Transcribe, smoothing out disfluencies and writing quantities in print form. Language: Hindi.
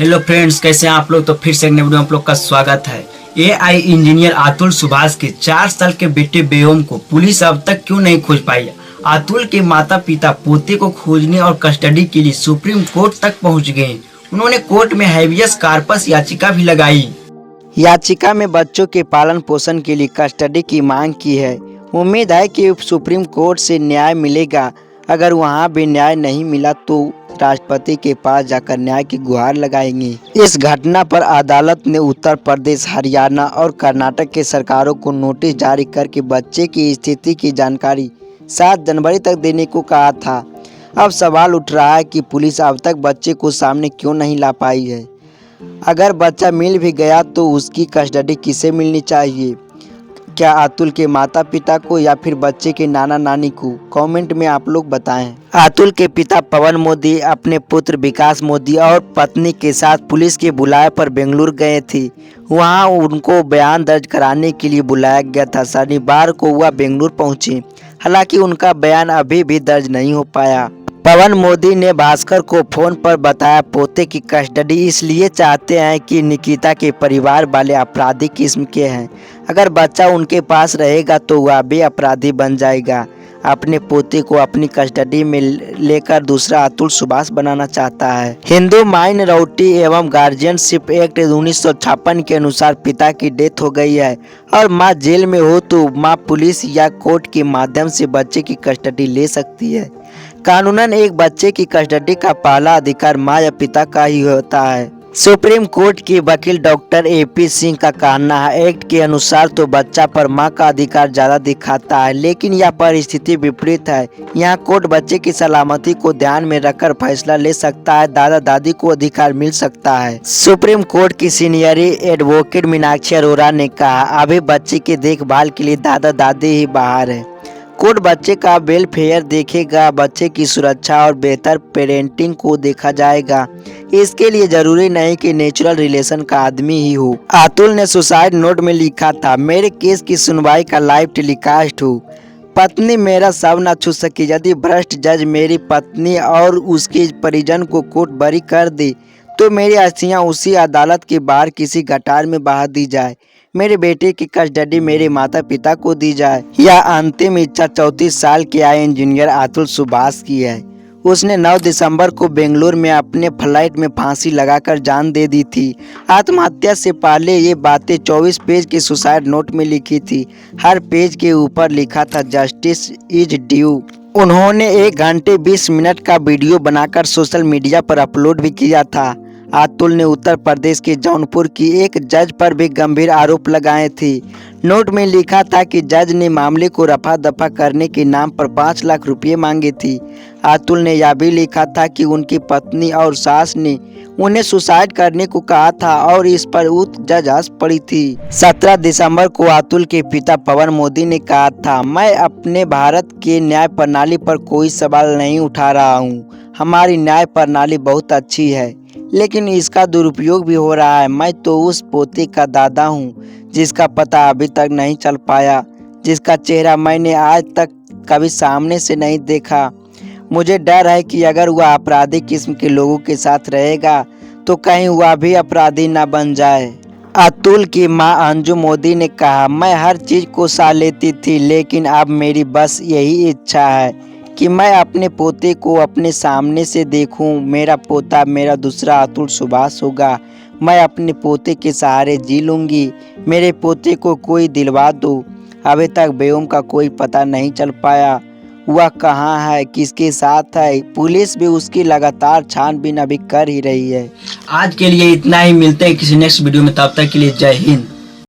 हेलो फ्रेंड्स, कैसे हैं आप लोग। तो फिर से एक नई वीडियो में आप लोग का स्वागत है। एआई इंजीनियर अतुल सुभाष के 4 साल के बेटे व्योम को पुलिस अब तक क्यों नहीं खोज पाई। अतुल के माता पिता पोते को खोजने और कस्टडी के लिए सुप्रीम कोर्ट तक पहुंच गए। उन्होंने कोर्ट में हैबियस कार्पस याचिका भी लगाई। याचिका में बच्चों के पालन पोषण के लिए कस्टडी की मांग की है। उम्मीद है कि सुप्रीम कोर्ट से न्याय मिलेगा। अगर वहां भी न्याय नहीं मिला तो राष्ट्रपति के पास जाकर न्याय की गुहार लगाएंगे। इस घटना पर अदालत ने उत्तर प्रदेश, हरियाणा और कर्नाटक के सरकारों को नोटिस जारी करके बच्चे की स्थिति की जानकारी 7 जनवरी तक देने को कहा था। अब सवाल उठ रहा है कि पुलिस अब तक बच्चे को सामने क्यों नहीं ला पाई है। अगर बच्चा मिल भी गया तो उसकी कस्टडी किसे मिलनी चाहिए? क्या अतुल के माता पिता को या फिर बच्चे के नाना नानी को? कमेंट में आप लोग बताएं। अतुल के पिता पवन मोदी अपने पुत्र विकास मोदी और पत्नी के साथ पुलिस के बुलाए पर बेंगलुरु गए थे। वहां उनको बयान दर्ज कराने के लिए बुलाया गया था। शनिवार को वह बेंगलुरु पहुंचे। हालांकि उनका बयान अभी भी दर्ज नहीं हो पाया। पवन मोदी ने भास्कर को फोन पर बताया पोते की कस्टडी इसलिए चाहते हैं कि निकिता के परिवार वाले अपराधी किस्म के हैं। अगर बच्चा उनके पास रहेगा तो वह भी अपराधी बन जाएगा। अपने पोते को अपनी कस्टडी में लेकर दूसरा अतुल सुभाष बनाना चाहता है। हिंदू माइनॉरिटी एवं गार्जियनशिप एक्ट 1956 के अनुसार पिता की डेथ हो गई है और माँ जेल में हो तो माँ पुलिस या कोर्ट के माध्यम से बच्चे की कस्टडी ले सकती है। कानूनन एक बच्चे की कस्टडी का पहला अधिकार माँ या पिता का ही होता है। सुप्रीम कोर्ट के वकील डॉक्टर एपी सिंह का कहना है एक्ट के अनुसार तो बच्चा पर माँ का अधिकार ज्यादा दिखाता है, लेकिन यह परिस्थिति विपरीत है। यहाँ कोर्ट बच्चे की सलामती को ध्यान में रखकर फैसला ले सकता है। दादा दादी को अधिकार मिल सकता है। सुप्रीम कोर्ट की सीनियर एडवोकेट मीनाक्षी अरोरा ने कहा अभी बच्चे की देखभाल के लिए दादा दादी ही बाहर है। कोर्ट बच्चे का वेलफेयर देखेगा, बच्चे की सुरक्षा और बेहतर पेरेंटिंग को देखा जाएगा। इसके लिए जरूरी नहीं कि नेचुरल रिलेशन का आदमी ही हो। अतुल ने सुसाइड नोट में लिखा था मेरे केस की सुनवाई का लाइव टेलीकास्ट हो। पत्नी मेरा सब न छू सकी। यदि भ्रष्ट जज मेरी पत्नी और उसके परिजन को कोर्ट बरी कर दे तो मेरी अस्थियां उसी अदालत के बाहर किसी गटार में बहा दी जाए। मेरे बेटे की कस्टडी मेरे माता पिता को दी जाए। यह अंतिम इच्छा 34 साल के आए इंजीनियर अतुल सुभाष की है। उसने 9 दिसंबर को बेंगलुरु में अपने फ्लाइट में फांसी लगाकर जान दे दी थी। आत्महत्या से पहले ये बातें 24 पेज के सुसाइड नोट में लिखी थी। हर पेज के ऊपर लिखा था जस्टिस इज ड्यू। उन्होंने 1 घंटे 20 मिनट का वीडियो बनाकर सोशल मीडिया पर अपलोड भी किया था। अतुल ने उत्तर प्रदेश के जौनपुर की एक जज पर भी गंभीर आरोप लगाए थे। नोट में लिखा था कि जज ने मामले को रफा दफा करने के नाम पर 5 लाख रुपए मांगे थे। अतुल ने यह भी लिखा था कि उनकी पत्नी और सास ने उन्हें सुसाइड करने को कहा था और इस पर उक्त जज हंस पड़ी थी। 17 दिसंबर को अतुल के पिता पवन मोदी ने कहा था मैं अपने भारत के न्याय प्रणाली पर कोई सवाल नहीं उठा रहा हूँ। हमारी न्याय प्रणाली बहुत अच्छी है लेकिन इसका दुरुपयोग भी हो रहा है। मैं तो उस पोते का दादा हूँ जिसका पता अभी तक नहीं चल पाया, जिसका चेहरा मैंने आज तक कभी सामने से नहीं देखा। मुझे डर है कि अगर वह अपराधी किस्म के लोगों के साथ रहेगा तो कहीं वह भी अपराधी न बन जाए। अतुल की मां अंजू मोदी ने कहा मैं हर चीज को सह लेती थी लेकिन अब मेरी बस यही इच्छा है कि मैं अपने पोते को अपने सामने से देखूं। मेरा पोता मेरा दूसरा अतुल सुभाष होगा। मैं अपने पोते के सहारे जी लूंगी। मेरे पोते को कोई दिलवा दो। अभी तक व्योम का कोई पता नहीं चल पाया। वह कहाँ है, किसके साथ है? पुलिस भी उसकी लगातार छानबीन अभी कर ही रही है। आज के लिए इतना ही। मिलते हैं किसी नेक्स्ट वीडियो में, तब तक के लिए जय हिंद।